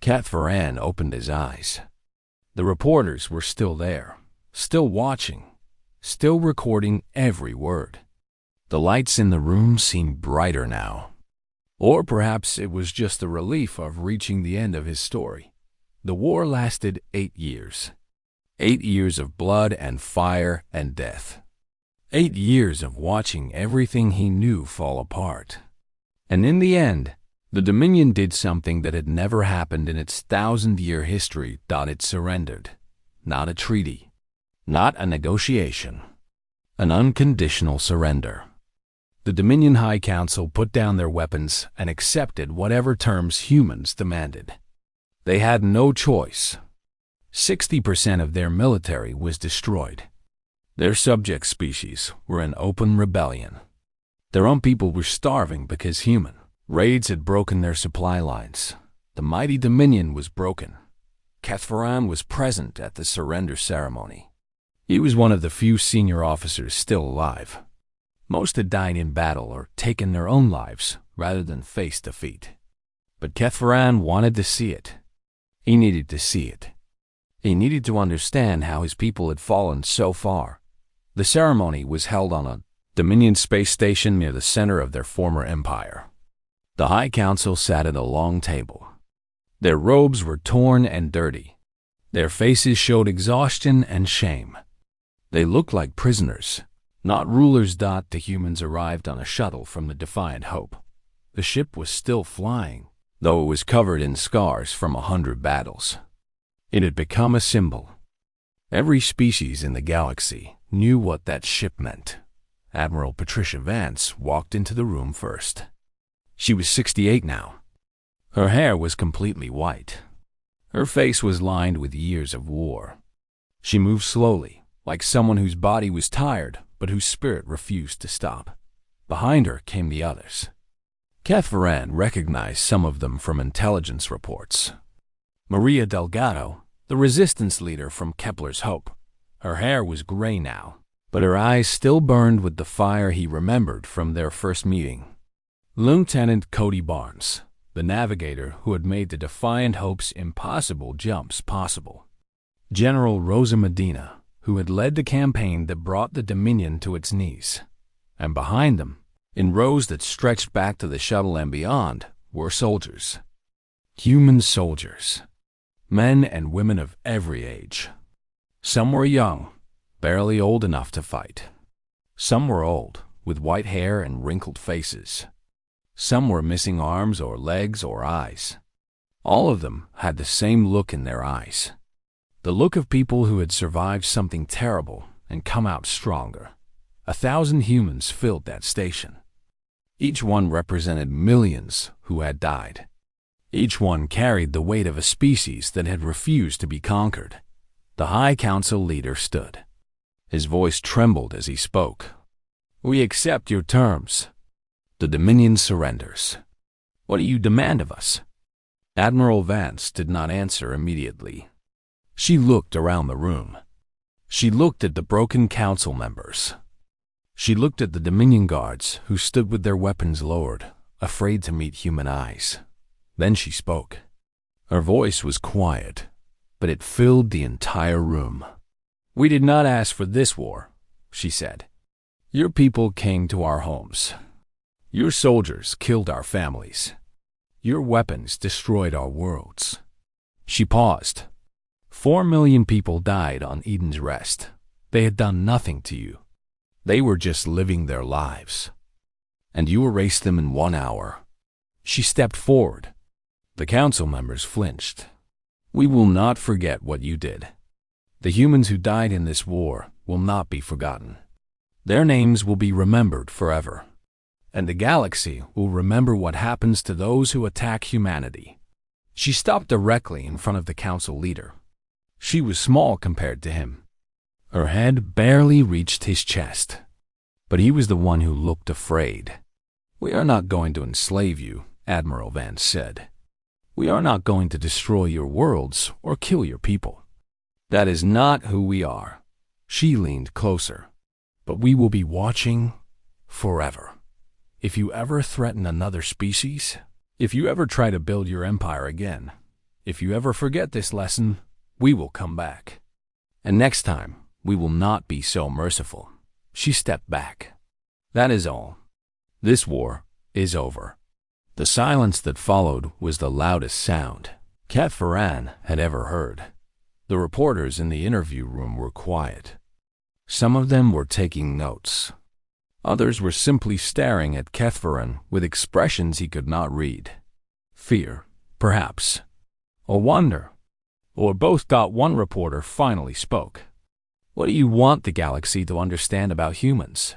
Catharan opened his eyes. The reporters were still there, still watching, still recording every word. The lights in the room seemed brighter now. Or perhaps it was just the relief of reaching the end of his story. The war lasted 8 years. 8 years of blood and fire and death. 8 years of watching everything he knew fall apart. And in the end, the Dominion did something that had never happened in its 1,000-year history. It surrendered. Not a treaty. Not a negotiation. An unconditional surrender. The Dominion High Council put down their weapons and accepted whatever terms humans demanded. They had no choice. 60% of their military was destroyed. Their subject species were in open rebellion. Their own people were starving because human raids had broken their supply lines. The mighty Dominion was broken. Catharan was present at the surrender ceremony. He was one of the few senior officers still alive. Most had died in battle or taken their own lives rather than face defeat. But Catharan wanted to see it. He needed to see it. He needed to understand how his people had fallen so far. The ceremony was held on a Dominion space station near the center of their former empire. The High Council sat at a long table. Their robes were torn and dirty. Their faces showed exhaustion and shame. They looked like prisoners, not rulers. The humans arrived on a shuttle from the Defiant Hope. The ship was still flying, though it was covered in scars from 100 battles. It had become a symbol. Every species in the galaxy knew what that ship meant. Admiral Patricia Vance walked into the room first. She was 68 now. Her hair was completely white. Her face was lined with years of war. She moved slowly, like someone whose body was tired but whose spirit refused to stop. Behind her came the others. Catharan recognized some of them from intelligence reports. Maria Delgado, the resistance leader from Kepler's Hope. Her hair was gray now, but her eyes still burned with the fire he remembered from their first meeting. Lieutenant Cody Barnes, the navigator who had made the Defiant Hope's impossible jumps possible. General Rosa Medina, who had led the campaign that brought the Dominion to its knees. And behind them, in rows that stretched back to the shuttle and beyond, were soldiers. Human soldiers. Men and women of every age. Some were young, barely old enough to fight. Some were old, with white hair and wrinkled faces. Some were missing arms or legs or eyes. All of them had the same look in their eyes. The look of people who had survived something terrible and come out stronger. 1,000 humans filled that station. Each one represented millions who had died. Each one carried the weight of a species that had refused to be conquered. The High Council leader stood. His voice trembled as he spoke. "We accept your terms. The Dominion surrenders. What do you demand of us?" Admiral Vance did not answer immediately. She looked around the room. She looked at the broken council members. She looked at the Dominion guards who stood with their weapons lowered, afraid to meet human eyes. Then she spoke. Her voice was quiet, but it filled the entire room. "We did not ask for this war," she said. "Your people came to our homes. Your soldiers killed our families. Your weapons destroyed our worlds." She paused. 4 million people died on Eden's Rest. They had done nothing to you. They were just living their lives. And you erased them in 1 hour. She stepped forward. The council members flinched. "We will not forget what you did. The humans who died in this war will not be forgotten. Their names will be remembered forever. And the galaxy will remember what happens to those who attack humanity." She stopped directly in front of the council leader. She was small compared to him. Her head barely reached his chest. But he was the one who looked afraid. "We are not going to enslave you," Admiral Vance said. "We are not going to destroy your worlds or kill your people. That is not who we are." She leaned closer. "But we will be watching forever. If you ever threaten another species, if you ever try to build your empire again, If you ever forget this lesson, we will come back. And next time, we will not be so merciful." She stepped back. That is all. This war is over. The silence that followed was the loudest sound Catherine had ever heard. The reporters in the interview room were quiet. Some of them were taking notes. Others were simply staring at Catherine with expressions he could not read. Fear, perhaps, or wonder, or both. One reporter finally spoke. "What do you want the galaxy to understand about humans?"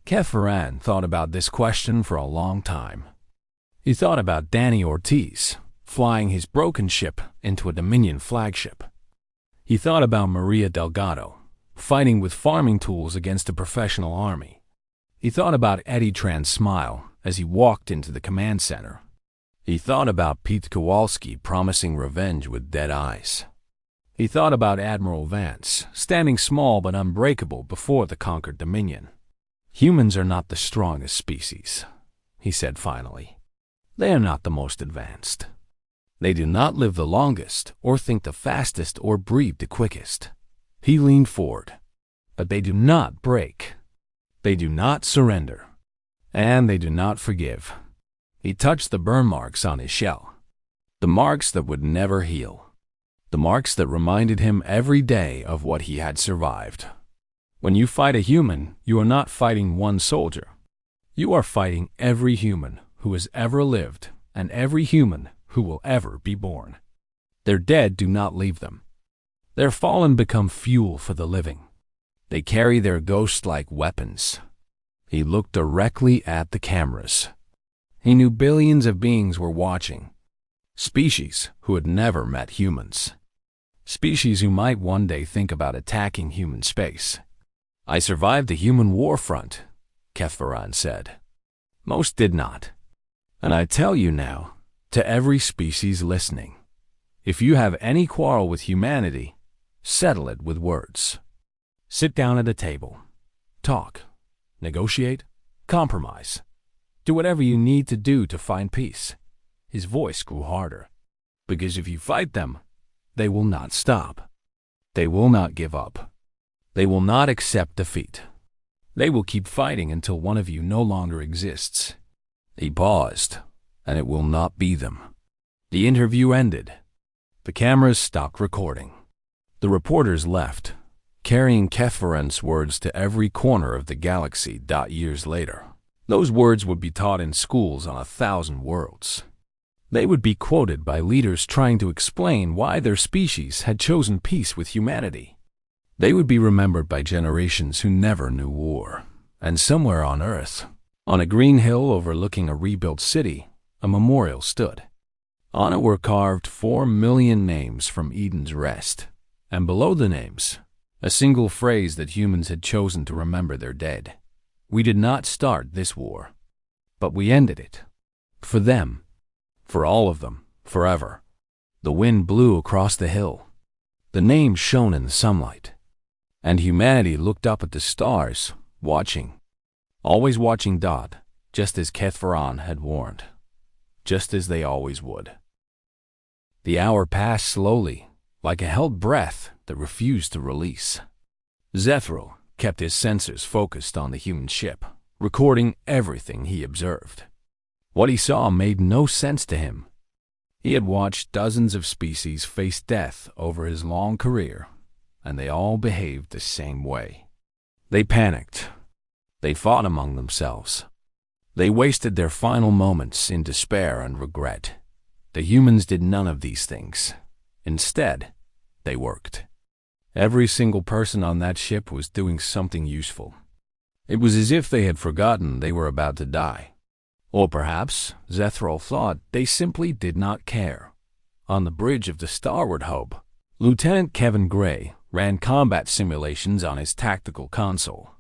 Catherine thought about this question for a long time. He thought about Danny Ortiz flying his broken ship into a Dominion flagship. He thought about Maria Delgado fighting with farming tools against a professional army. He thought about Eddie Tran's smile as he walked into the command center. He thought about Pete Kowalski promising revenge with dead eyes. He thought about Admiral Vance standing small but unbreakable before the conquered Dominion. "Humans are not the strongest species," he said finally. "They are not the most advanced. They do not live the longest, or think the fastest, or breathe the quickest." He leaned forward. "But they do not break. They do not surrender. And they do not forgive." He touched the burn marks on his shell. The marks that would never heal. The marks that reminded him every day of what he had survived. When you fight a human, you are not fighting one soldier. You are fighting every human who has ever lived and every human who will ever be born. Their dead do not leave them. Their fallen become fuel for the living. They carry their ghost-like weapons. He looked directly at the cameras. He knew billions of beings were watching. Species who had never met humans. Species who might one day think about attacking human space. "I survived the human war front," Catherine said. "Most did not. And I tell you now, to every species listening, if you have any quarrel with humanity, settle it with words. Sit down at a table. Talk. Negotiate. Compromise. Do whatever you need to do to find peace." His voice grew harder. "Because if you fight them, they will not stop. They will not give up. They will not accept defeat. They will keep fighting until one of you no longer exists." He paused, and it will not be them. The interview ended. The cameras stopped recording. The reporters left, carrying Catherine's words to every corner of the galaxy. Years later, those words would be taught in schools on 1,000 worlds. They would be quoted by leaders trying to explain why their species had chosen peace with humanity. They would be remembered by generations who never knew war. And somewhere on Earth, on a green hill overlooking a rebuilt city, a memorial stood. On it were carved 4 million names from Eden's Rest, and below the names, a single phrase that humans had chosen to remember their dead. "We did not start this war, but we ended it. For them. For all of them, forever." The wind blew across the hill. The names shone in the sunlight. And humanity looked up at the stars, watching. Always watching. Just as Catherine had warned. Just as they always would. The hour passed slowly, like a held breath that refused to release. Zethro kept his sensors focused on the human ship, recording everything he observed. What he saw made no sense to him. He had watched dozens of species face death over his long career, and they all behaved the same way. They panicked. They fought among themselves. They wasted their final moments in despair and regret. The humans did none of these things. Instead, they worked. Every single person on that ship was doing something useful. It was as if they had forgotten they were about to die. Or perhaps, Zethro thought, they simply did not care. On the bridge of the Starward Hope, Lieutenant Kevin Gray ran combat simulations on his tactical console.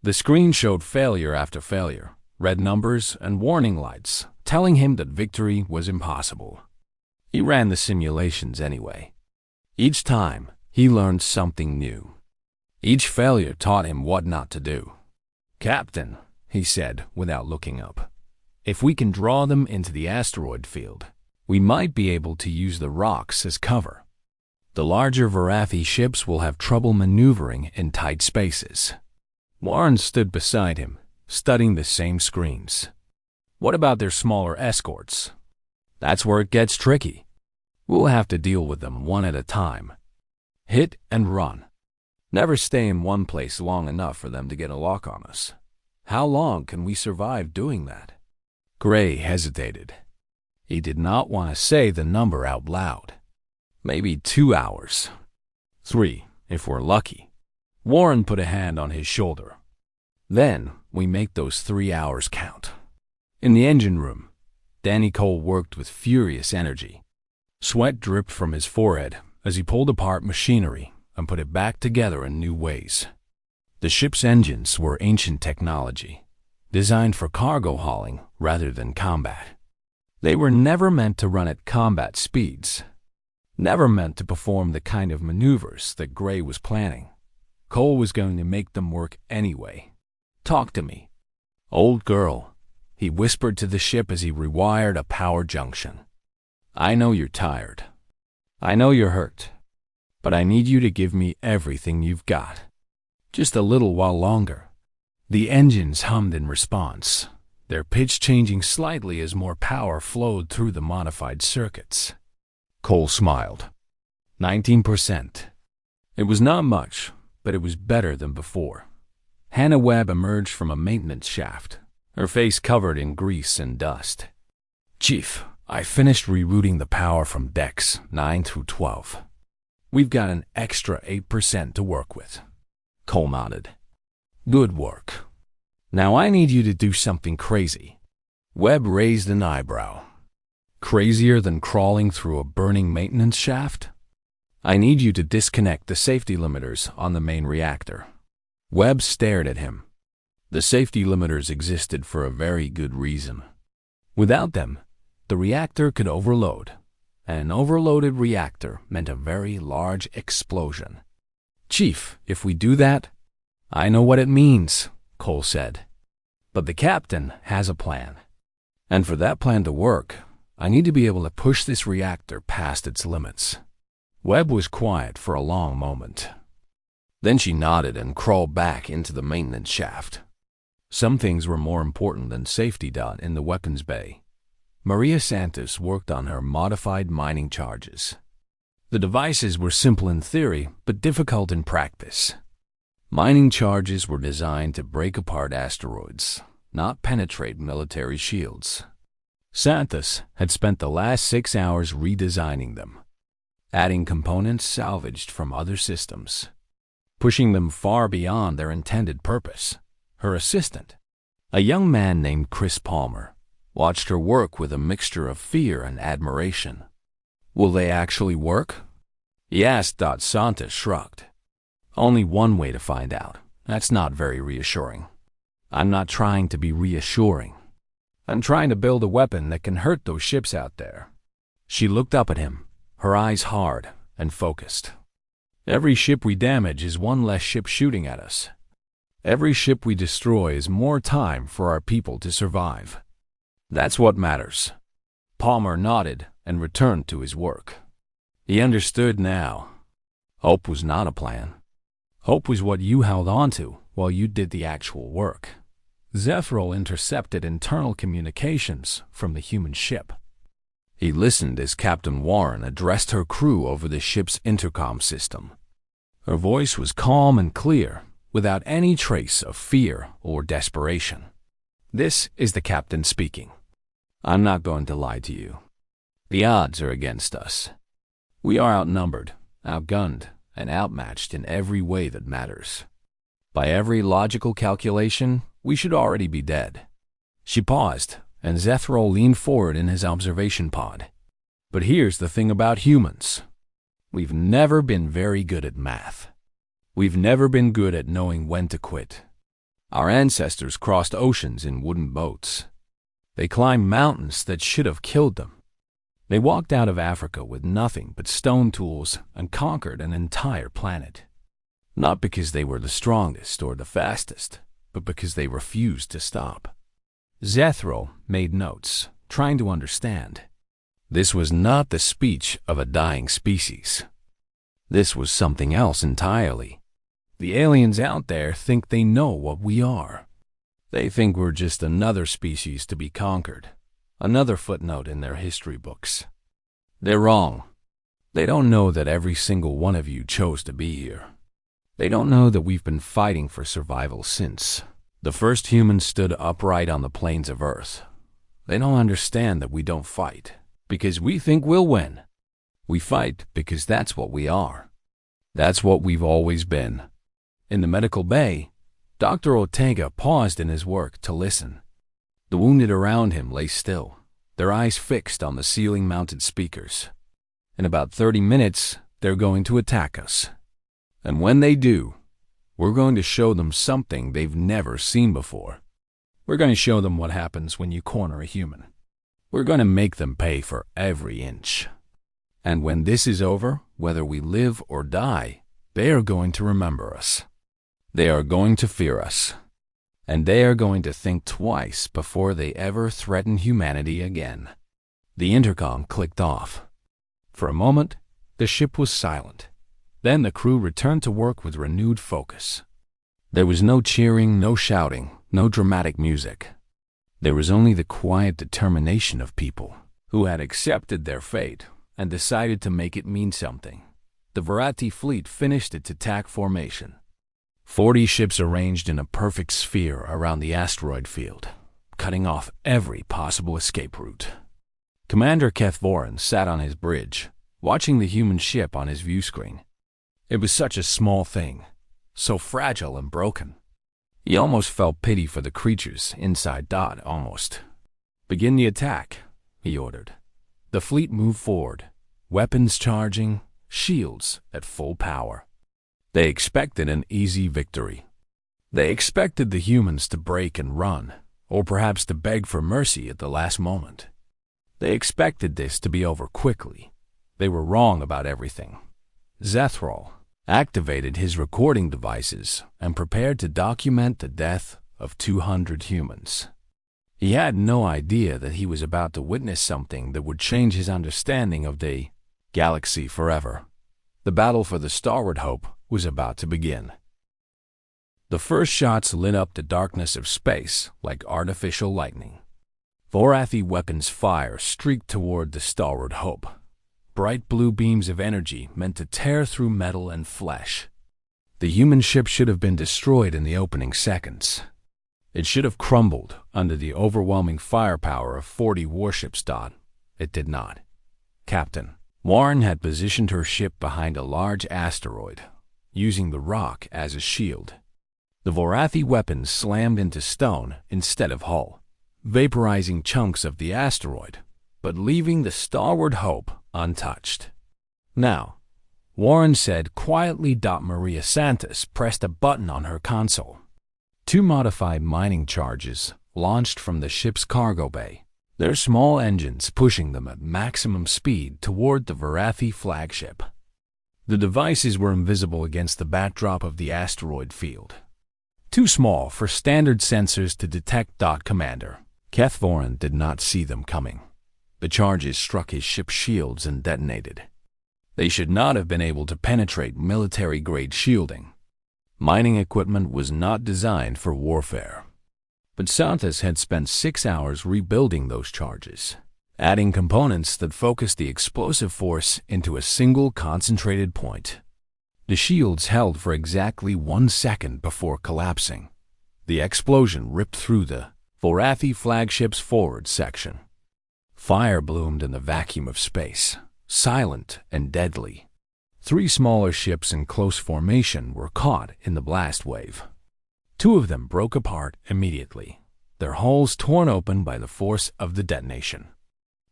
The screen showed failure after failure, red numbers and warning lights, telling him that victory was impossible. He ran the simulations anyway. Each time, he learned something new. Each failure taught him what not to do. "Captain," he said without looking up, "if we can draw them into the asteroid field, We might be able to use the rocks as cover. The larger Varathi ships will have trouble maneuvering in tight spaces. Warren stood beside him, studying the same screens. What about their smaller escorts? That's where it gets tricky. We'll have to deal with them one at a time. Hit and run. Never stay in one place long enough for them to get a lock on us. How long can we survive doing that? Gray hesitated. He did not want to say the number out loud. Maybe 2 hours. 3, if we're lucky. Warren put a hand on his shoulder. Then we make those 3 hours count. In the engine room, Danny Cole worked with furious energy. Sweat dripped from his forehead as he pulled apart machinery and put it back together in new ways. The ship's engines were ancient technology, designed for cargo hauling rather than combat. They were never meant to run at combat speeds, never meant to perform the kind of maneuvers that Gray was planning. Cole was going to make them work anyway. Talk to me. Old girl, he whispered to the ship as he rewired a power junction. I know you're tired. I know you're hurt. But I need you to give me everything you've got. Just a little while longer. The engines hummed in response, their pitch changing slightly as more power flowed through the modified circuits. Cole smiled. 19%. It was not much, but it was better than before. Hannah Webb emerged from a maintenance shaft, her face covered in grease and dust. Chief, I finished rerouting the power from decks 9 through 12. We've got an extra 8% to work with. Cole nodded. Good work. Now I need you to do something crazy. Webb raised an eyebrow. Crazier than crawling through a burning maintenance shaft? I need you to disconnect the safety limiters on the main reactor. Webb stared at him. The safety limiters existed for a very good reason. Without them, the reactor could overload. An overloaded reactor meant a very large explosion. Chief, if we do that, I know what it means, Cole said. But the captain has a plan. And for that plan to work, I need to be able to push this reactor past its limits. Webb was quiet for a long moment. Then she nodded and crawled back into the maintenance shaft. Some things were more important than safety. In the weapons bay, Maria Santos worked on her modified mining charges. The devices were simple in theory, but difficult in practice. Mining charges were designed to break apart asteroids, not penetrate military shields. Santos had spent the last 6 hours redesigning them, adding components salvaged from other systems, pushing them far beyond their intended purpose. Her assistant, a young man named Chris Palmer, watched her work with a mixture of fear and admiration. Will they actually work? He asked. Santos shrugged. Only one way to find out. That's not very reassuring. I'm not trying to be reassuring. I'm trying to build a weapon that can hurt those ships out there. She looked up at him, her eyes hard and focused. Every ship we damage is one less ship shooting at us. Every ship we destroy is more time for our people to survive. That's what matters. Palmer nodded and returned to his work. He understood now. Hope was not a plan. Hope was what you held on to while you did the actual work. Zephril intercepted internal communications from the human ship. He listened as Captain Warren addressed her crew over the ship's intercom system. Her voice was calm and clear, without any trace of fear or desperation. This is the captain speaking. I'm not going to lie to you. The odds are against us. We are outnumbered, outgunned, and outmatched in every way that matters. By every logical calculation, we should already be dead. She paused, and Zephril leaned forward in his observation pod. But here's the thing about humans. We've never been very good at math. We've never been good at knowing when to quit. Our ancestors crossed oceans in wooden boats. They climbed mountains that should have killed them. They walked out of Africa with nothing but stone tools and conquered an entire planet. Not because they were the strongest or the fastest, but because they refused to stop. Zephril made notes, trying to understand. This was not the speech of a dying species. This was something else entirely. The aliens out there think they know what we are. They think we're just another species to be conquered, another footnote in their history books. They're wrong. They don't know that every single one of you chose to be here. They don't know that we've been fighting for survival since the first humans stood upright on the plains of Earth. They don't understand that we don't fight because we think we'll win. We fight because that's what we are. That's what we've always been. In the medical bay, Dr. Ortega paused in his work to listen. The wounded around him lay still, their eyes fixed on the ceiling-mounted speakers. In about 30 minutes, they're going to attack us. And when they do, we're going to show them something they've never seen before. We're going to show them what happens when you corner a human. We're going to make them pay for every inch. And when this is over, whether we live or die, they are going to remember us. They are going to fear us. And they are going to think twice before they ever threaten humanity again. The intercom clicked off. For a moment, the ship was silent. Then the crew returned to work with renewed focus. There was no cheering, no shouting, no dramatic music. There was only the quiet determination of people who had accepted their fate and decided to make it mean something. The Verati fleet finished its attack formation. 40 ships arranged in a perfect sphere around the asteroid field, cutting off every possible escape route. Commander Keth Voran sat on his bridge, watching the human ship on his view screen. It was such a small thing, so fragile and broken. He almost felt pity for the creatures inside Dot, almost. "Begin the attack," he ordered. The fleet moved forward, weapons charging, shields at full power. They expected an easy victory. They expected the humans to break and run, or perhaps to beg for mercy at the last moment. They expected this to be over quickly. They were wrong about everything. Zethral activated his recording devices and prepared to document the death of 200 humans. He had no idea that he was about to witness something that would change his understanding of the galaxy forever. The battle for the Starward Hope was about to begin. The first shots lit up the darkness of space like artificial lightning. Vorathi weapons fire streaked toward the Starward Hope. Bright blue beams of energy meant to tear through metal and flesh. The human ship should have been destroyed in the opening seconds. It should have crumbled under the overwhelming firepower of 40 warships. It did not. Captain Warren had positioned her ship behind a large asteroid, using the rock as a shield. The Vorathi weapons slammed into stone instead of hull, vaporizing chunks of the asteroid, but leaving the Starward Hope untouched. "Now," Warren said quietly. Maria Santos pressed a button on her console. 2 modified mining charges launched from the ship's cargo bay, their small engines pushing them at maximum speed toward the Vorathi flagship. The devices were invisible against the backdrop of the asteroid field. Too small for standard sensors to detect. Commander Keth Voran did not see them coming. The charges struck his ship's shields and detonated. They should not have been able to penetrate military-grade shielding. Mining equipment was not designed for warfare. But Santos had spent 6 hours rebuilding those charges, adding components that focused the explosive force into a single concentrated point. The shields held for exactly 1 second before collapsing. The explosion ripped through the Vorathi flagship's forward section. Fire bloomed in the vacuum of space, silent and deadly. 3 smaller ships in close formation were caught in the blast wave. 2 of them broke apart immediately, their hulls torn open by the force of the detonation.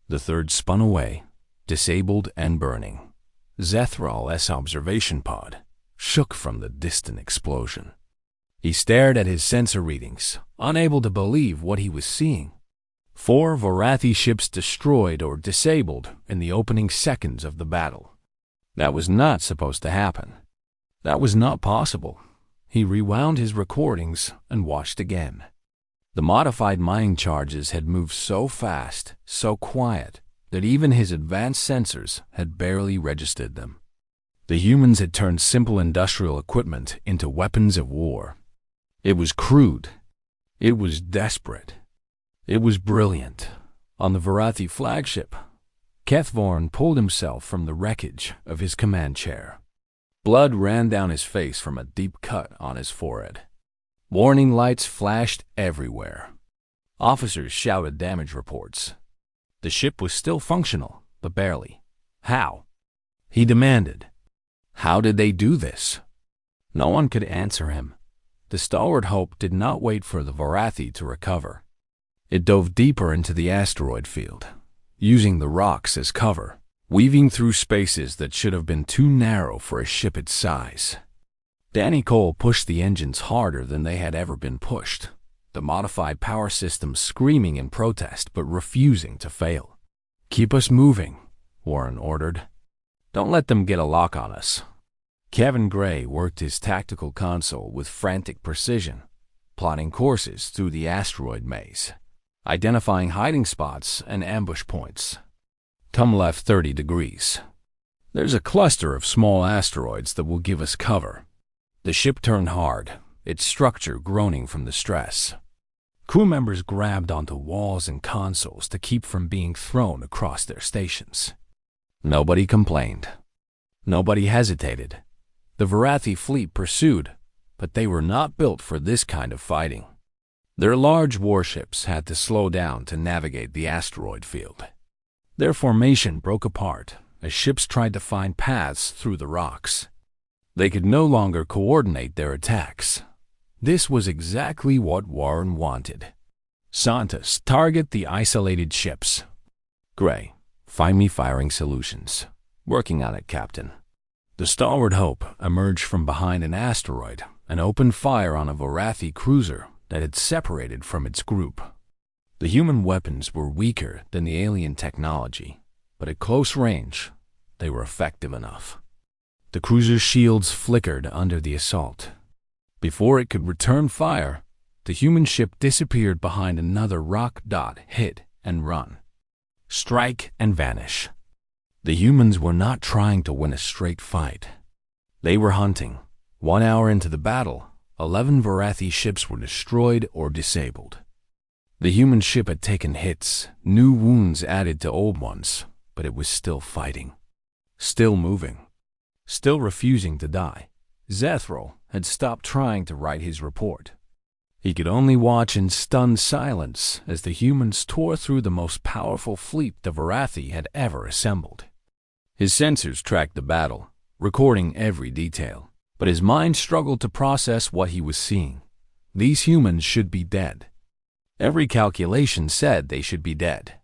The third spun away, disabled and burning. Zethral's observation pod shook from the distant explosion. He stared at his sensor readings, unable to believe what he was seeing. 4 Vorathi ships destroyed or disabled in the opening seconds of the battle. That was not supposed to happen. That was not possible. He rewound his recordings and watched again. The modified mining charges had moved so fast, so quiet, that even his advanced sensors had barely registered them. The humans had turned simple industrial equipment into weapons of war. It was crude. It was desperate. It was brilliant. On the Varathi flagship, Kethvorn pulled himself from the wreckage of his command chair. Blood ran down his face from a deep cut on his forehead. Warning lights flashed everywhere. Officers shouted damage reports. The ship was still functional, but barely. How? He demanded. How did they do this? No one could answer him. The stalwart Hope did not wait for the Varathi to recover. It dove deeper into the asteroid field, using the rocks as cover, weaving through spaces that should have been too narrow for a ship its size. Danny Cole pushed the engines harder than they had ever been pushed, the modified power systems screaming in protest but refusing to fail. "Keep us moving," Warren ordered. "Don't let them get a lock on us." Kevin Gray worked his tactical console with frantic precision, plotting courses through the asteroid maze, identifying hiding spots and ambush points. "Come left 30 degrees. There's a cluster of small asteroids that will give us cover." The ship turned hard, its structure groaning from the stress. Crew members grabbed onto walls and consoles to keep from being thrown across their stations. Nobody complained. Nobody hesitated. The Varathi fleet pursued, but they were not built for this kind of fighting. Their large warships had to slow down to navigate the asteroid field. Their formation broke apart as ships tried to find paths through the rocks. They could no longer coordinate their attacks. This was exactly what Warren wanted. Santos, target the isolated ships. Gray, find me firing solutions. Working on it, Captain. The stalwart Hope emerged from behind an asteroid and opened fire on a Varathi cruiser that had separated from its group. The human weapons were weaker than the alien technology, but at close range, they were effective enough. The cruiser's shields flickered under the assault. Before it could return fire, the human ship disappeared behind another rock dot, hit and run. Strike and vanish. The humans were not trying to win a straight fight. They were hunting. 1 hour into the battle, 11 Varathi ships were destroyed or disabled. The human ship had taken hits, new wounds added to old ones, but it was still fighting. Still moving. Still refusing to die. Zethral had stopped trying to write his report. He could only watch in stunned silence as the humans tore through the most powerful fleet the Varathi had ever assembled. His sensors tracked the battle, recording every detail, but his mind struggled to process what he was seeing. These humans should be dead. Every calculation said they should be dead.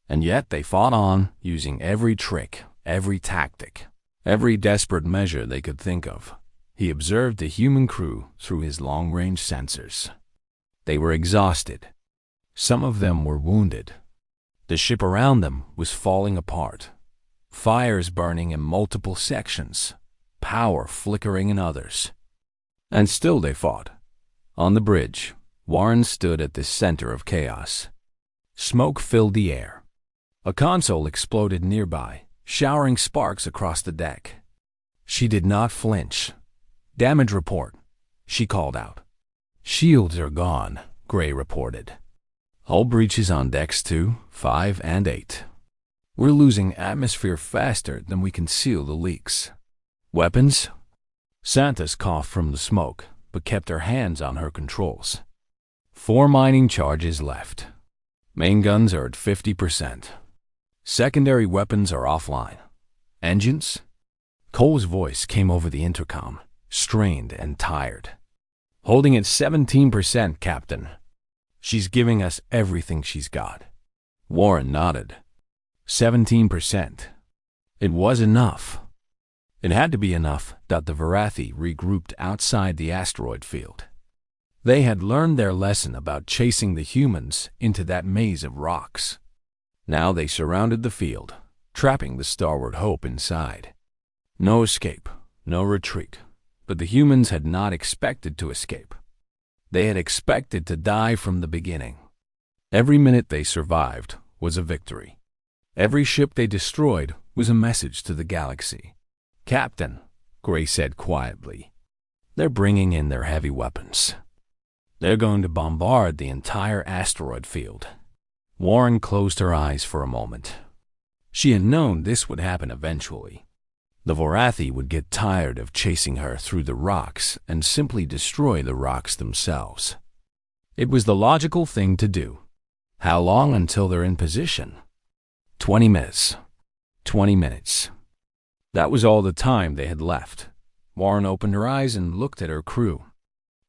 And yet they fought on, using every trick, every tactic, every desperate measure they could think of. He observed the human crew through his long-range sensors. They were exhausted. Some of them were wounded. The ship around them was falling apart. Fires burning in multiple sections, power flickering in others. And still they fought. On the bridge, Warren stood at the center of chaos. Smoke filled the air. A console exploded nearby, showering sparks across the deck. She did not flinch. "Damage report," she called out. "Shields are gone," Gray reported. "Hull breaches on decks 2, 5, and 8. We're losing atmosphere faster than we can seal the leaks." "Weapons?" Santos coughed from the smoke, but kept her hands on her controls. 4 mining charges left. Main guns are at 50%. Secondary weapons are offline. Engines? Cole's voice came over the intercom, strained and tired. "Holding at 17%, Captain. She's giving us everything she's got." Warren nodded. 17%. It was enough. It had to be enough that the Varathi regrouped outside the asteroid field. They had learned their lesson about chasing the humans into that maze of rocks. Now they surrounded the field, trapping the Starboard Hope inside. No escape, no retreat. But the humans had not expected to escape. They had expected to die from the beginning. Every minute they survived was a victory. Every ship they destroyed was a message to the galaxy. "Captain," Gray said quietly, "they're bringing in their heavy weapons. They're going to bombard the entire asteroid field." Warren closed her eyes for a moment. She had known this would happen eventually. The Vorathi would get tired of chasing her through the rocks and simply destroy the rocks themselves. It was the logical thing to do. How long until they're in position? 20 minutes. 20 minutes. That was all the time they had left. Warren opened her eyes and looked at her crew.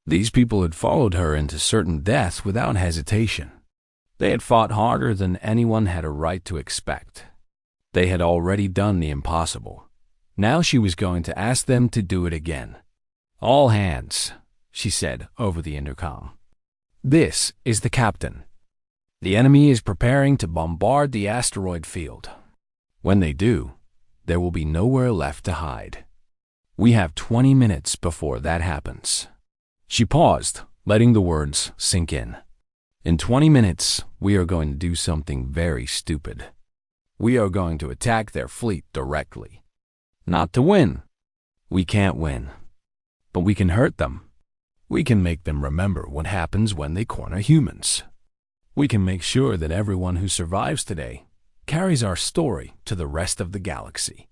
These people had followed her into certain death without hesitation. They had fought harder than anyone had a right to expect. They had already done the impossible. Now she was going to ask them to do it again. "All hands," she said over the intercom. "This is the captain. The enemy is preparing to bombard the asteroid field. When they do, there will be nowhere left to hide. We have 20 minutes before that happens." She paused, letting the words sink in. "In 20 minutes, we are going to do something very stupid. We are going to attack their fleet directly. Not to win. We can't win. But we can hurt them. We can make them remember what happens when they corner humans. We can make sure that everyone who survives today carries our story to the rest of the galaxy."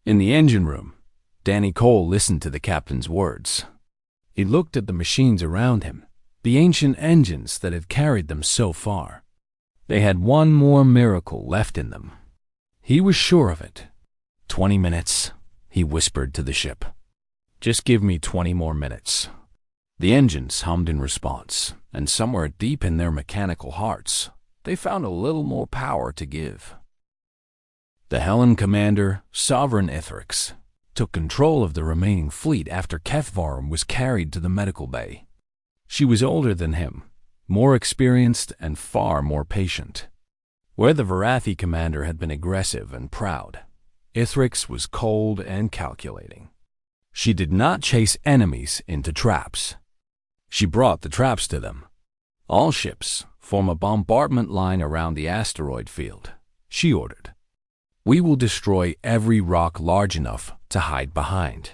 In the engine room, Danny Cole listened to the captain's words. He looked at the machines around him, the ancient engines that had carried them so far. They had one more miracle left in them. He was sure of it. 20 minutes, he whispered to the ship. "Just give me 20 more minutes." The engines hummed in response, and somewhere deep in their mechanical hearts, they found a little more power to give. The Helen commander, Sovereign Ithrix, took control of the remaining fleet after Kefvarum was carried to the medical bay. She was older than him, more experienced and far more patient. Where the Vorathi commander had been aggressive and proud, Ithrix was cold and calculating. She did not chase enemies into traps. She brought the traps to them. "All ships form a bombardment line around the asteroid field," she ordered. "We will destroy every rock large enough to hide behind.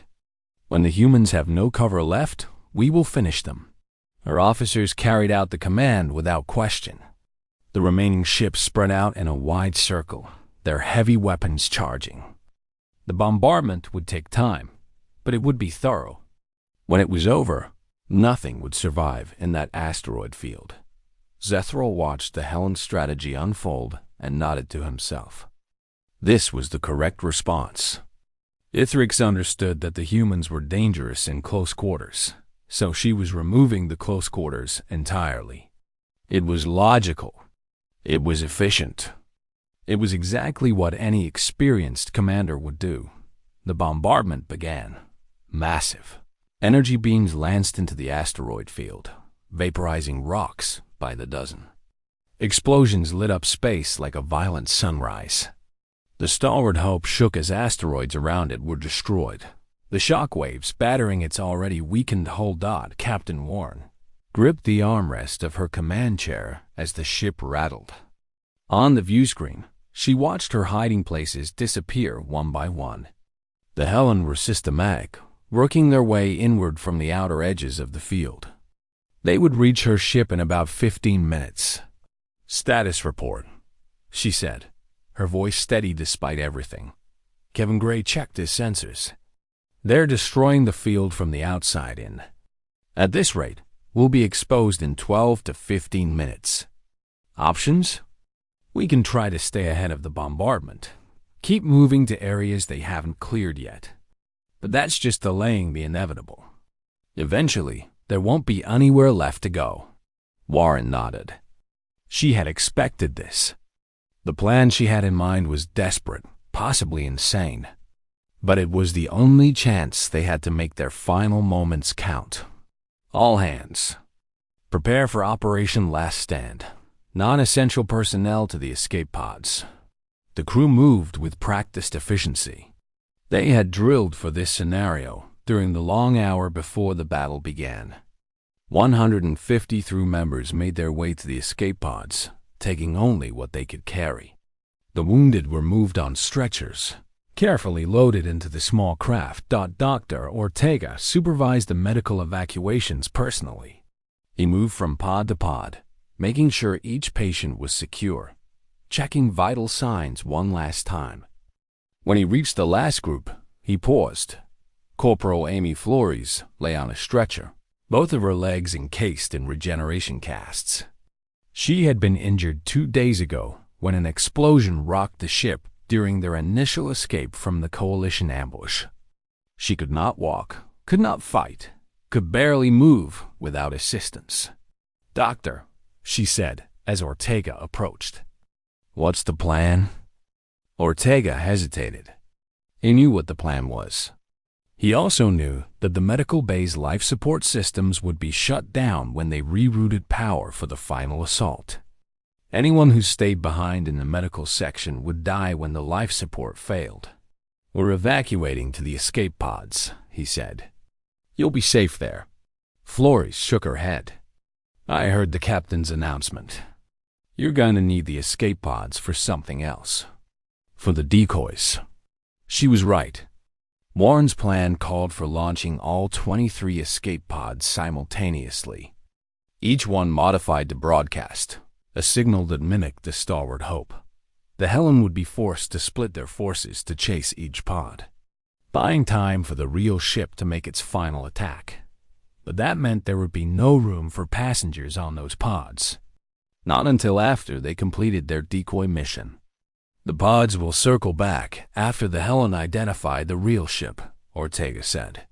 When the humans have no cover left, we will finish them." Her officers carried out the command without question. The remaining ships spread out in a wide circle, their heavy weapons charging. The bombardment would take time, but it would be thorough. When it was over, nothing would survive in that asteroid field. Zethral watched the Helen strategy unfold and nodded to himself. This was the correct response. Ithrix understood that the humans were dangerous in close quarters, so she was removing the close quarters entirely. It was logical. It was efficient. It was exactly what any experienced commander would do. The bombardment began. Massive. Energy beams lanced into the asteroid field, vaporizing rocks by the dozen. Explosions lit up space like a violent sunrise. The Stalwart Hope shook as asteroids around it were destroyed. The shockwaves battering its already weakened hull. Captain Warren gripped the armrest of her command chair as the ship rattled. On the view screen, she watched her hiding places disappear one by one. The Helen were systematic, working their way inward from the outer edges of the field. They would reach her ship in about 15 minutes. "Status report," she said, her voice steady despite everything. Kevin Gray checked his sensors. "They're destroying the field from the outside in. At this rate, we'll be exposed in 12 to 15 minutes. Options? We can try to stay ahead of the bombardment. Keep moving to areas they haven't cleared yet. But that's just delaying the inevitable. Eventually, there won't be anywhere left to go." Warren nodded. She had expected this. The plan she had in mind was desperate, possibly insane. But it was the only chance they had to make their final moments count. "All hands. Prepare for Operation Last Stand. Non-essential personnel to the escape pods." The crew moved with practiced efficiency. They had drilled for this scenario during the long hour before the battle began. 153 members made their way to the escape pods, taking only what they could carry. The wounded were moved on stretchers, carefully loaded into the small craft. Dr. Ortega supervised the medical evacuations personally. He moved from pod to pod, making sure each patient was secure, checking vital signs one last time. When he reached the last group, he paused. Corporal Amy Flores lay on a stretcher, both of her legs encased in regeneration casts. She had been injured 2 days ago when an explosion rocked the ship during their initial escape from the Coalition ambush. She could not walk, could not fight, could barely move without assistance. "Doctor," she said as Ortega approached. "What's the plan?" Ortega hesitated. He knew what the plan was. He also knew that the medical bay's life support systems would be shut down when they rerouted power for the final assault. Anyone who stayed behind in the medical section would die when the life support failed. "We're evacuating to the escape pods," he said. "You'll be safe there." Flores shook her head. "I heard the captain's announcement. You're going to need the escape pods for something else. For the decoys." She was right. Warren's plan called for launching all 23 escape pods simultaneously, each one modified to broadcast, a signal that mimicked the Starward Hope. The Helen would be forced to split their forces to chase each pod, buying time for the real ship to make its final attack. But that meant there would be no room for passengers on those pods. Not until after they completed their decoy mission. "The pods will circle back after the Helen identified the real ship," Ortega said.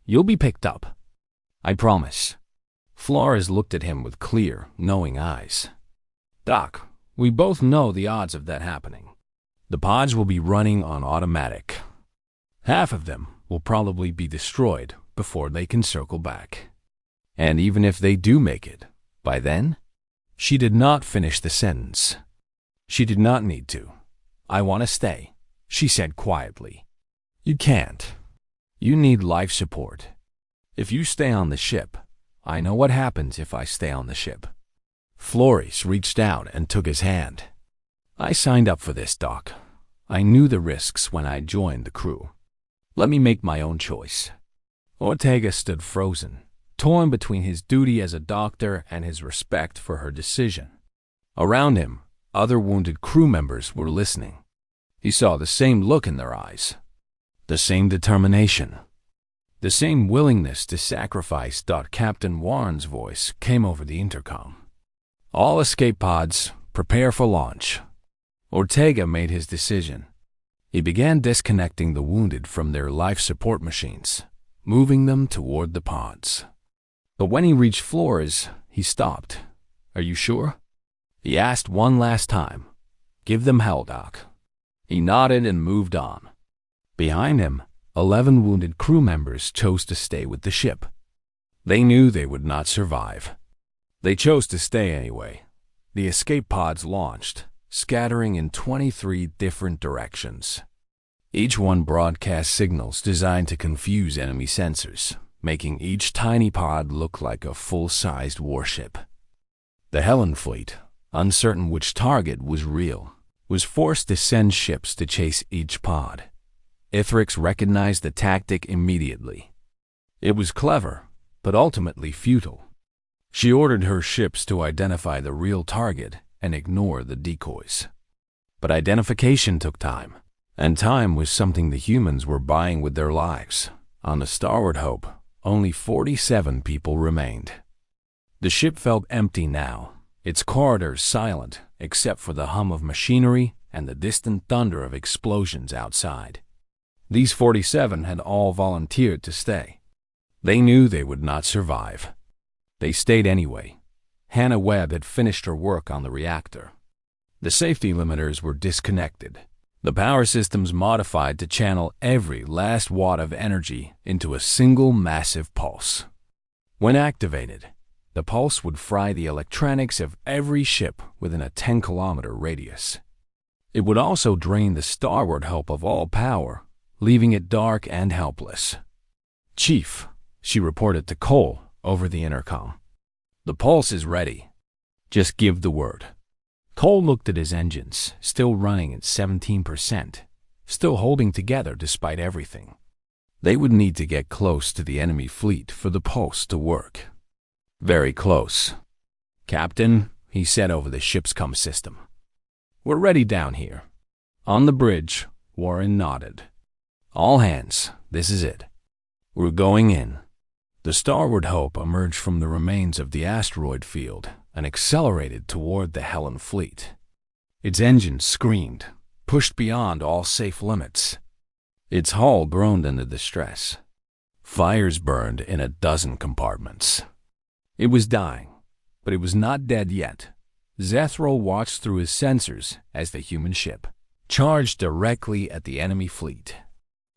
"You'll be picked up. I promise." Flores looked at him with clear, knowing eyes. "Doc, we both know the odds of that happening. The pods will be running on automatic. Half of them will probably be destroyed before they can circle back. And even if they do make it, by then?" She did not finish the sentence. She did not need to. "I want to stay," she said quietly. "You can't. You need life support. If you stay on the ship, I know what happens if I stay on the ship." Flores reached out and took his hand. "I signed up for this, Doc. I knew the risks when I joined the crew. Let me make my own choice." Ortega stood frozen, torn between his duty as a doctor and his respect for her decision. Around him, other wounded crew members were listening. He saw the same look in their eyes, the same determination, the same willingness to sacrifice. Captain Warren's voice came over the intercom. "All escape pods, prepare for launch." Ortega made his decision. He began disconnecting the wounded from their life support machines, moving them toward the pods. But when he reached Flores, he stopped. "Are you sure?" He asked one last time. "Give them hell, Doc." He nodded and moved on. Behind him, 11 wounded crew members chose to stay with the ship. They knew they would not survive. They chose to stay anyway. The escape pods launched, scattering in 23 different directions. Each one broadcast signals designed to confuse enemy sensors, making each tiny pod look like a full-sized warship. The Helen fleet, uncertain which target was real, was forced to send ships to chase each pod. Ithrix recognized the tactic immediately. It was clever, but ultimately futile. She ordered her ships to identify the real target and ignore the decoys. But identification took time, and time was something the humans were buying with their lives. On the Starward Hope, only 47 people remained. The ship felt empty now, its corridors silent except for the hum of machinery and the distant thunder of explosions outside. These 47 had all volunteered to stay. They knew they would not survive. They stayed anyway. Hannah Webb had finished her work on the reactor. The safety limiters were disconnected, the power systems modified to channel every last watt of energy into a single massive pulse. When activated, the pulse would fry the electronics of every ship within a 10-kilometer radius. It would also drain the Starward Hope of all power, leaving it dark and helpless. "Chief," she reported to Cole over the intercom. "The pulse is ready. Just give the word." Cole looked at his engines, still running at 17%, still holding together despite everything. They would need to get close to the enemy fleet for the pulse to work. Very close. "Captain," he said over the ship's comm system, "we're ready down here." On the bridge, Warren nodded. "All hands, this is it. We're going in." The Starboard Hope emerged from the remains of the asteroid field and accelerated toward the Helen fleet. Its engines screamed, pushed beyond all safe limits. Its hull groaned under the stress. Fires burned in a dozen compartments. It was dying, but it was not dead yet. Zethral watched through his sensors as the human ship charged directly at the enemy fleet.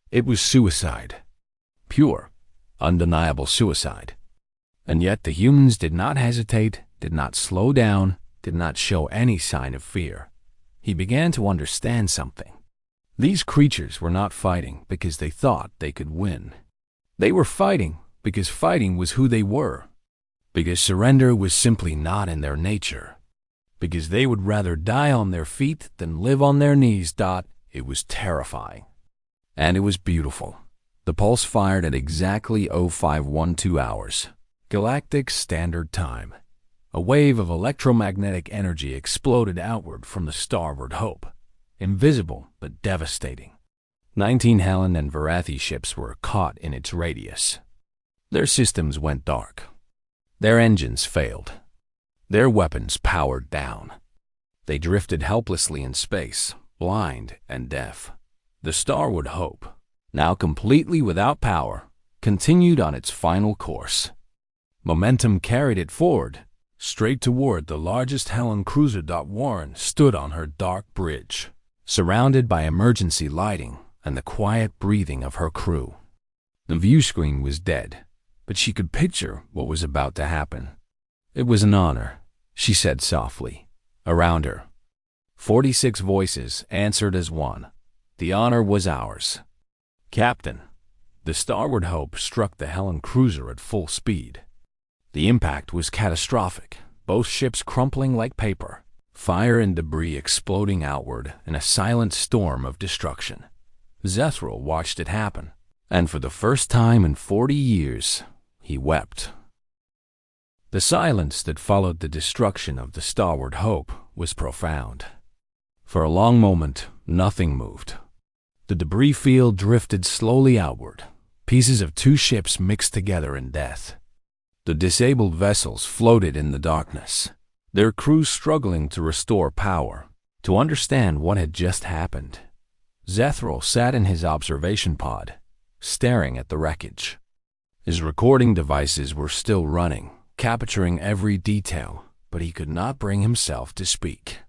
It was suicide. Pure, undeniable suicide. And yet the humans did not hesitate, did not slow down, did not show any sign of fear. He began to understand something. These creatures were not fighting because they thought they could win. They were fighting because fighting was who they were. Because surrender was simply not in their nature. Because they would rather die on their feet than live on their knees. It was terrifying. And it was beautiful. The pulse fired at exactly 0512 hours, Galactic Standard Time. A wave of electromagnetic energy exploded outward from the Starboard Hope, invisible but devastating. 19 Helen and Varathi ships were caught in its radius. Their systems went dark. Their engines failed. Their weapons powered down. They drifted helplessly in space, blind and deaf. The Starboard Hope, now completely without power, continued on its final course. Momentum carried it forward, straight toward the largest Helen cruiser. Warren stood on her dark bridge, surrounded by emergency lighting and the quiet breathing of her crew. The view screen was dead, but she could picture what was about to happen. "It was an honor," she said softly. Around her, 46 voices answered as one. The honor was ours. "Captain." The Starboard Hope struck the Helen cruiser at full speed. The impact was catastrophic, both ships crumpling like paper, fire and debris exploding outward in a silent storm of destruction. Zethral watched it happen, and for the first time in 40 years, he wept. The silence that followed the destruction of the Starboard Hope was profound. For a long moment, nothing moved. The debris field drifted slowly outward. Pieces of two ships mixed together in death. The disabled vessels floated in the darkness, their crews struggling to restore power, to understand what had just happened. Zethral sat in his observation pod, staring at the wreckage. His recording devices were still running, capturing every detail, but he could not bring himself to speak.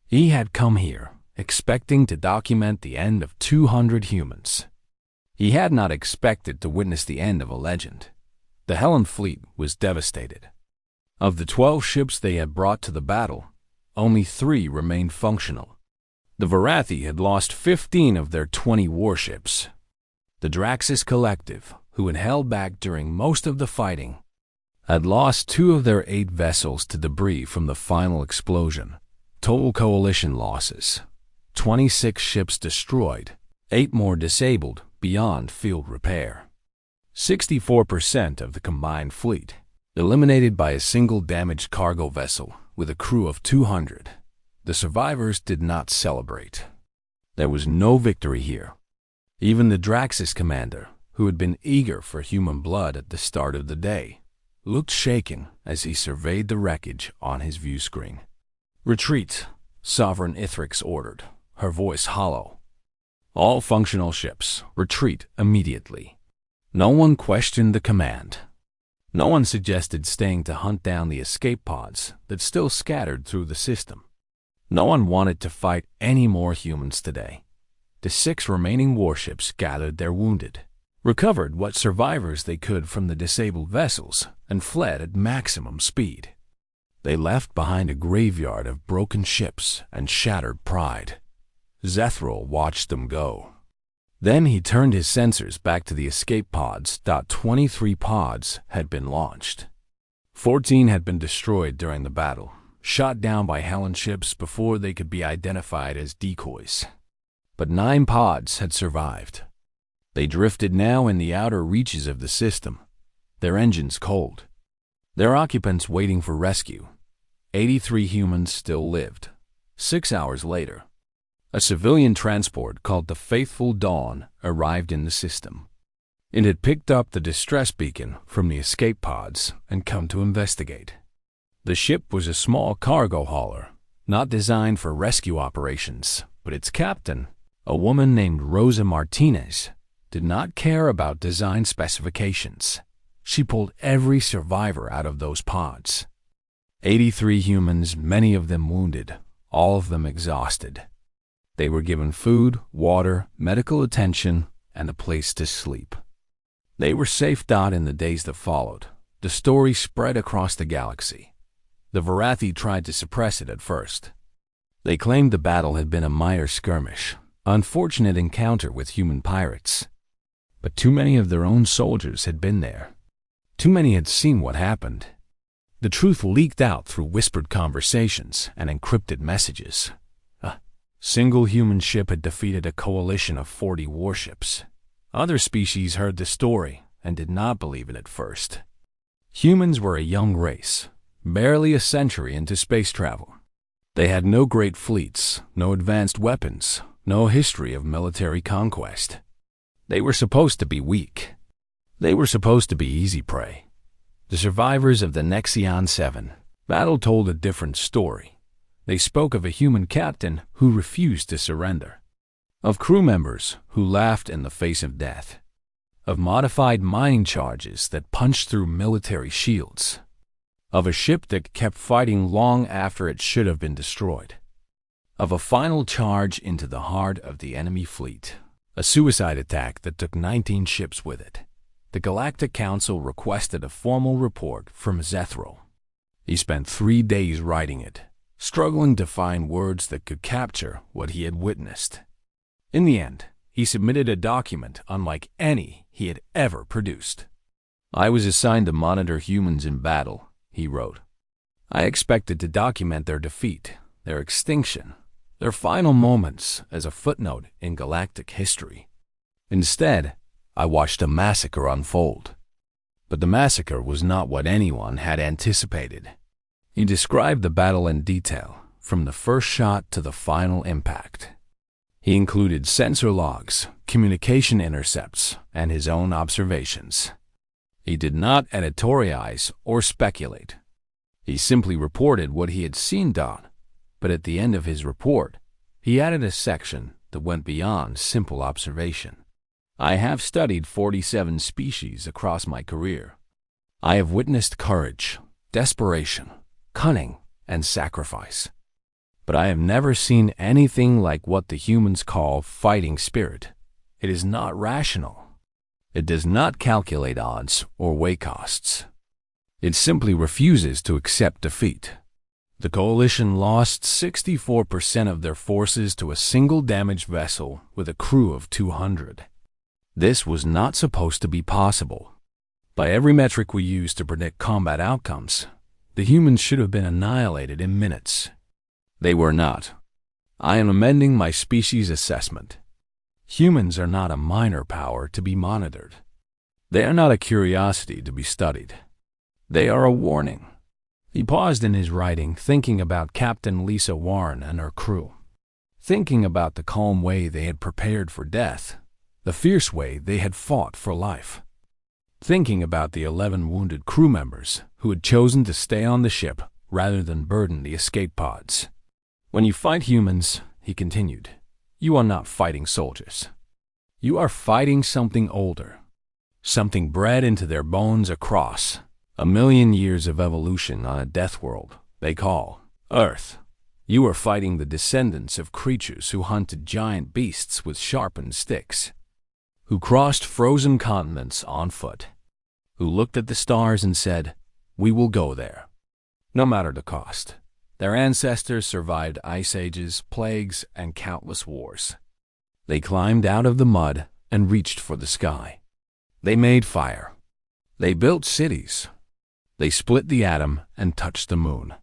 He had come here, expecting to document the end of 200 humans. He had not expected to witness the end of a legend. The Helen fleet was devastated. Of the 12 ships they had brought to the battle, only 3 remained functional. The Varathi had lost 15 of their 20 warships. The Draxis Collective, who had held back during most of the fighting, had lost 2 of their 8 vessels to debris from the final explosion. Total coalition losses: 26 ships destroyed, 8 more disabled beyond field repair. 64% of the combined fleet, eliminated by a single damaged cargo vessel with a crew of 200. The survivors did not celebrate. There was no victory here. Even the Draxis commander, who had been eager for human blood at the start of the day, looked shaken as he surveyed the wreckage on his view screen. "Retreat," Sovereign Ithrix ordered, her voice hollow. "All functional ships, retreat immediately." No one questioned the command. No one suggested staying to hunt down the escape pods that still scattered through the system. No one wanted to fight any more humans today. The 6 remaining warships gathered their wounded, recovered what survivors they could from the disabled vessels, and fled at maximum speed. They left behind a graveyard of broken ships and shattered pride. Zethral watched them go. Then he turned his sensors back to the escape pods. 23 pods had been launched. 14 had been destroyed during the battle, shot down by Helen ships before they could be identified as decoys. But 9 pods had survived. They drifted now in the outer reaches of the system, their engines cold, their occupants waiting for rescue. 83 humans still lived. 6 hours later, a civilian transport called the Faithful Dawn arrived in the system. It had picked up the distress beacon from the escape pods and come to investigate. The ship was a small cargo hauler, not designed for rescue operations, but its captain, a woman named Rosa Martinez, did not care about design specifications. She pulled every survivor out of those pods. 83 humans, many of them wounded, all of them exhausted. They were given food, water, medical attention, and a place to sleep. They were safe. In the days that followed, the story spread across the galaxy. The Varathi tried to suppress it at first. They claimed the battle had been a minor skirmish, unfortunate encounter with human pirates. But too many of their own soldiers had been there. Too many had seen what happened. The truth leaked out through whispered conversations and encrypted messages. A single human ship had defeated a coalition of 40 warships. Other species heard the story and did not believe it at first. Humans were a young race, barely a century into space travel. They had no great fleets, no advanced weapons, no history of military conquest. They were supposed to be weak. They were supposed to be easy prey. The survivors of the Nexion 7 battle told a different story. They spoke of a human captain who refused to surrender, of crew members who laughed in the face of death, of modified mining charges that punched through military shields, of a ship that kept fighting long after it should have been destroyed, of a final charge into the heart of the enemy fleet, a suicide attack that took 19 ships with it. The Galactic Council requested a formal report from Zethro. He spent 3 days writing it, struggling to find words that could capture what he had witnessed. In the end, he submitted a document unlike any he had ever produced. "I was assigned to monitor humans in battle," he wrote. "I expected to document their defeat, their extinction, their final moments as a footnote in galactic history. Instead, I watched a massacre unfold." But the massacre was not what anyone had anticipated. He described the battle in detail, from the first shot to the final impact. He included sensor logs, communication intercepts, and his own observations. He did not editorialize or speculate. He simply reported what he had seen done, but at the end of his report, he added a section that went beyond simple observation. "I have studied 47 species across my career. I have witnessed courage, desperation, cunning, and sacrifice. But I have never seen anything like what the humans call fighting spirit. It is not rational. It does not calculate odds or weigh costs. It simply refuses to accept defeat." The coalition lost 64% of their forces to a single damaged vessel with a crew of 200. This was not supposed to be possible. By every metric we use to predict combat outcomes, the humans should have been annihilated in minutes. They were not. I am amending my species assessment. Humans are not a minor power to be monitored. They are not a curiosity to be studied. They are a warning. He paused in his writing, thinking about Captain Lisa Warren and her crew, thinking about the calm way they had prepared for death, the fierce way they had fought for life, thinking about the 11 wounded crew members who had chosen to stay on the ship rather than burden the escape pods. "When you fight humans," he continued, "you are not fighting soldiers. You are fighting something older, something bred into their bones across a million years of evolution on a death world they call Earth. You are fighting the descendants of creatures who hunted giant beasts with sharpened sticks, who crossed frozen continents on foot, who looked at the stars and said, 'We will go there,' no matter the cost." Their ancestors survived ice ages, plagues, and countless wars. They climbed out of the mud and reached for the sky. They made fire. They built cities. They split the atom and touched the moon.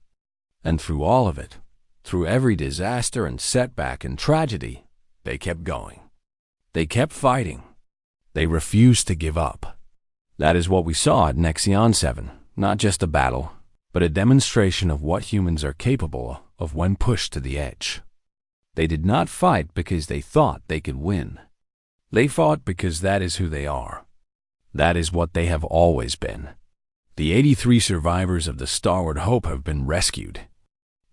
And through all of it, through every disaster and setback and tragedy, they kept going. They kept fighting. They refused to give up. That is what we saw at Nexion 7, not just a battle, but a demonstration of what humans are capable of when pushed to the edge. They did not fight because they thought they could win. They fought because that is who they are. That is what they have always been. The 83 survivors of the Starbound Hope have been rescued.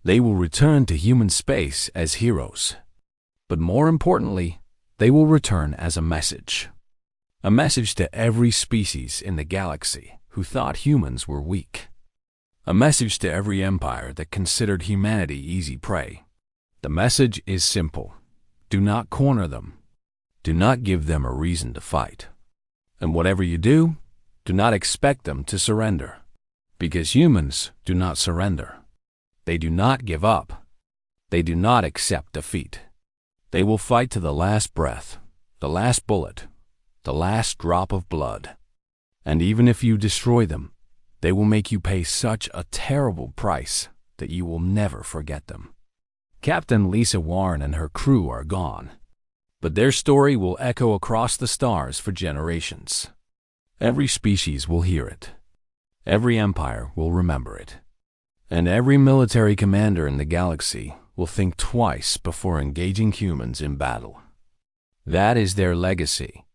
They will return to human space as heroes. But more importantly, they will return as a message. A message to every species in the galaxy who thought humans were weak. A message to every empire that considered humanity easy prey. The message is simple. Do not corner them. Do not give them a reason to fight. And whatever you do, do not expect them to surrender. Because humans do not surrender. They do not give up. They do not accept defeat. They will fight to the last breath, the last bullet, the last drop of blood. And even if you destroy them, they will make you pay such a terrible price that you will never forget them. Captain Lisa Warren and her crew are gone, but their story will echo across the stars for generations. Every species will hear it. Every empire will remember it. And every military commander in the galaxy will think twice before engaging humans in battle. That is their legacy.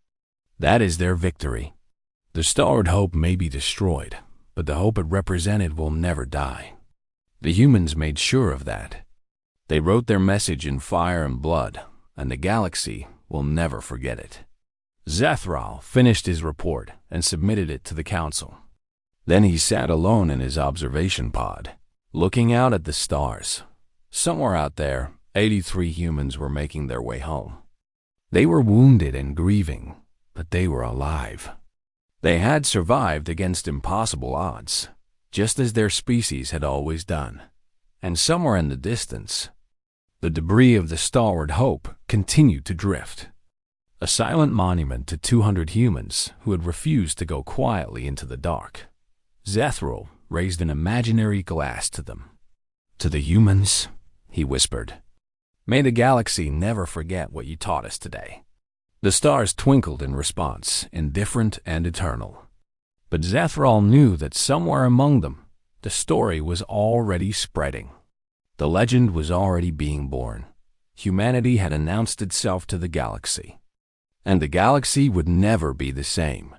That is their victory. The Starbound Hope may be destroyed, but the hope it represented will never die. The humans made sure of that. They wrote their message in fire and blood, and the galaxy will never forget it. Zethral finished his report and submitted it to the council. Then he sat alone in his observation pod, looking out at the stars. Somewhere out there, 83 humans were making their way home. They were wounded and grieving, but they were alive. They had survived against impossible odds, just as their species had always done. And somewhere in the distance, the debris of the Starbound Hope continued to drift. A silent monument to 200 humans who had refused to go quietly into the dark. Zethral raised an imaginary glass to them. To the humans, he whispered, "May the galaxy never forget what you taught us today." The stars twinkled in response, indifferent and eternal. But Zethral knew that somewhere among them, the story was already spreading. The legend was already being born. Humanity had announced itself to the galaxy. And the galaxy would never be the same.